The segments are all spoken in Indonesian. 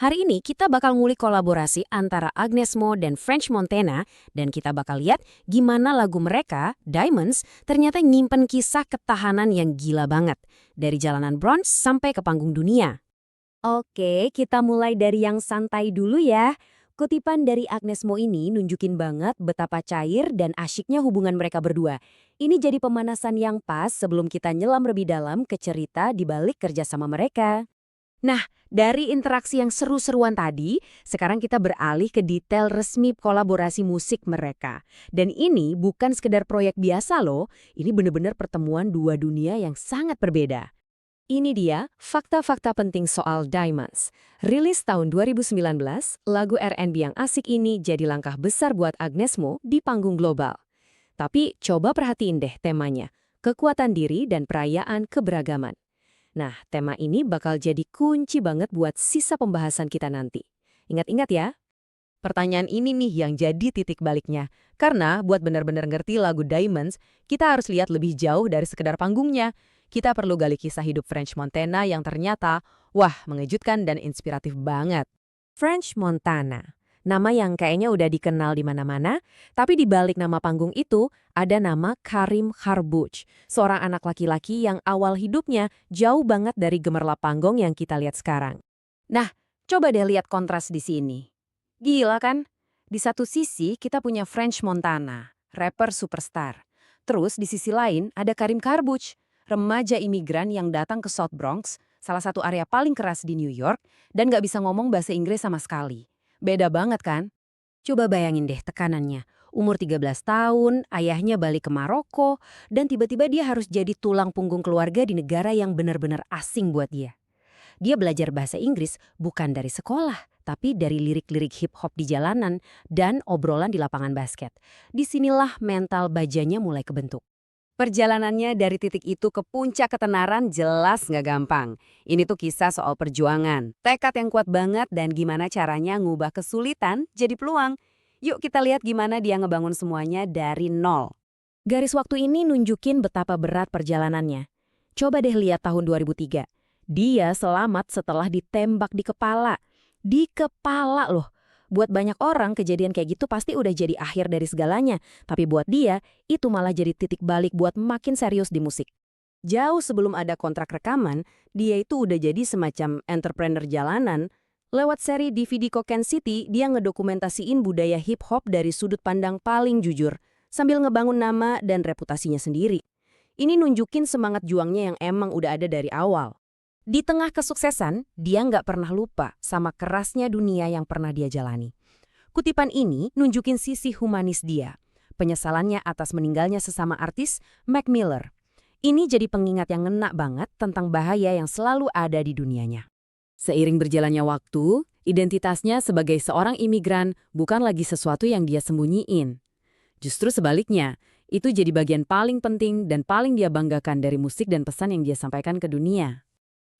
Hari ini kita bakal ngulik kolaborasi antara Agnes Mo dan French Montana dan kita bakal lihat gimana lagu mereka, Diamonds, ternyata nyimpen kisah ketahanan yang gila banget. Dari jalanan Bronx sampai ke panggung dunia. Oke, kita mulai dari yang santai dulu ya. Kutipan dari Agnes Mo ini nunjukin banget betapa cair dan asyiknya hubungan mereka berdua. Ini jadi pemanasan yang pas sebelum kita nyelam lebih dalam ke cerita di balik kerjasama mereka. Nah, dari interaksi yang seru-seruan tadi, sekarang kita beralih ke detail resmi kolaborasi musik mereka. Dan ini bukan sekedar proyek biasa loh, ini benar-benar pertemuan dua dunia yang sangat berbeda. Ini dia fakta-fakta penting soal Diamonds. Rilis tahun 2019, lagu R&B yang asik ini jadi langkah besar buat Agnes Mo di panggung global. Tapi coba perhatiin deh temanya, kekuatan diri dan perayaan keberagaman. Nah, tema ini bakal jadi kunci banget buat sisa pembahasan kita nanti. Ingat-ingat ya. Pertanyaan ini nih yang jadi titik baliknya. Karena buat benar-benar ngerti lagu Diamonds, kita harus lihat lebih jauh dari sekedar panggungnya. Kita perlu gali kisah hidup French Montana yang ternyata, wah, mengejutkan dan inspiratif banget. French Montana. Nama yang kayaknya udah dikenal di mana-mana, tapi di balik nama panggung itu ada nama Karim Kharbuch, seorang anak laki-laki yang awal hidupnya jauh banget dari gemerlap panggung yang kita lihat sekarang. Nah, coba deh lihat kontras di sini. Gila kan? Di satu sisi kita punya French Montana, rapper superstar. Terus di sisi lain ada Karim Kharbuch, remaja imigran yang datang ke South Bronx, salah satu area paling keras di New York, dan gak bisa ngomong bahasa Inggris sama sekali. Beda banget kan? Coba bayangin deh tekanannya. Umur 13 tahun, ayahnya balik ke Maroko, dan tiba-tiba dia harus jadi tulang punggung keluarga di negara yang benar-benar asing buat dia. Dia belajar bahasa Inggris bukan dari sekolah, tapi dari lirik-lirik hip-hop di jalanan dan obrolan di lapangan basket. Disinilah mental bajanya mulai kebentuk. Perjalanannya dari titik itu ke puncak ketenaran jelas nggak gampang. Ini tuh kisah soal perjuangan, tekad yang kuat banget dan gimana caranya ngubah kesulitan jadi peluang. Yuk kita lihat gimana dia ngebangun semuanya dari nol. Garis waktu ini nunjukin betapa berat perjalanannya. Coba deh lihat tahun 2003. Dia selamat setelah ditembak di kepala. Di kepala loh. Buat banyak orang, kejadian kayak gitu pasti udah jadi akhir dari segalanya. Tapi buat dia, itu malah jadi titik balik buat makin serius di musik. Jauh sebelum ada kontrak rekaman, dia itu udah jadi semacam entrepreneur jalanan. Lewat seri DVD Coken City, dia ngedokumentasiin budaya hip-hop dari sudut pandang paling jujur, sambil ngebangun nama dan reputasinya sendiri. Ini nunjukin semangat juangnya yang emang udah ada dari awal. Di tengah kesuksesan, dia nggak pernah lupa sama kerasnya dunia yang pernah dia jalani. Kutipan ini nunjukin sisi humanis dia, penyesalannya atas meninggalnya sesama artis, Mac Miller. Ini jadi pengingat yang ngena banget tentang bahaya yang selalu ada di dunianya. Seiring berjalannya waktu, identitasnya sebagai seorang imigran bukan lagi sesuatu yang dia sembunyiin. Justru sebaliknya, itu jadi bagian paling penting dan paling dia banggakan dari musik dan pesan yang dia sampaikan ke dunia.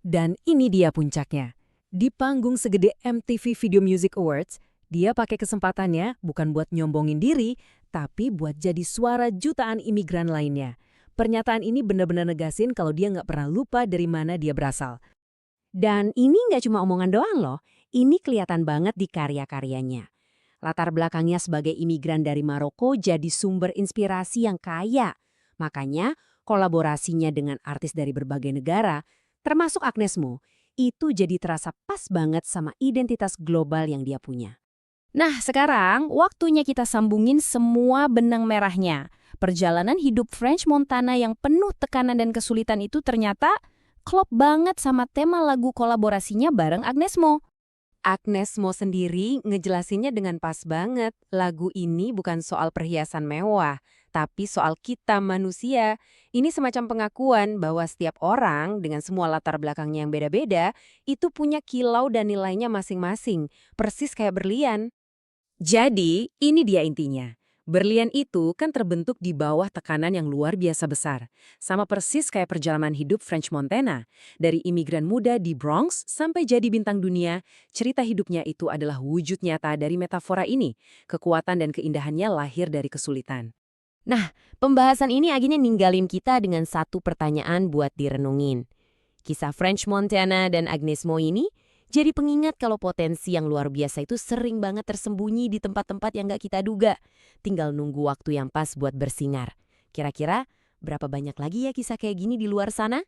Dan ini dia puncaknya. Di panggung segede MTV Video Music Awards, dia pakai kesempatannya bukan buat nyombongin diri, tapi buat jadi suara jutaan imigran lainnya. Pernyataan ini benar-benar negasin kalau dia nggak pernah lupa dari mana dia berasal. Dan ini nggak cuma omongan doang loh, ini kelihatan banget di karya-karyanya. Latar belakangnya sebagai imigran dari Maroko jadi sumber inspirasi yang kaya. Makanya kolaborasinya dengan artis dari berbagai negara, termasuk Agnes Mo, itu jadi terasa pas banget sama identitas global yang dia punya. Nah, sekarang waktunya kita sambungin semua benang merahnya. Perjalanan hidup French Montana yang penuh tekanan dan kesulitan itu ternyata klop banget sama tema lagu kolaborasinya bareng Agnes Mo. Agnes Mo sendiri ngejelasinnya dengan pas banget. Lagu ini bukan soal perhiasan mewah, tapi soal kita manusia. Ini semacam pengakuan bahwa setiap orang dengan semua latar belakangnya yang beda-beda, itu punya kilau dan nilainya masing-masing, persis kayak berlian. Jadi, ini dia intinya. Berlian itu kan terbentuk di bawah tekanan yang luar biasa besar. Sama persis kayak perjalanan hidup French Montana. Dari imigran muda di Bronx sampai jadi bintang dunia, cerita hidupnya itu adalah wujud nyata dari metafora ini. Kekuatan dan keindahannya lahir dari kesulitan. Nah, pembahasan ini akhirnya ninggalin kita dengan satu pertanyaan buat direnungin. Kisah French Montana dan Agnes Mo ini Jadi pengingat kalau potensi yang luar biasa itu sering banget tersembunyi di tempat-tempat yang gak kita duga. Tinggal nunggu waktu yang pas buat bersinar. Kira-kira berapa banyak lagi ya kisah kayak gini di luar sana?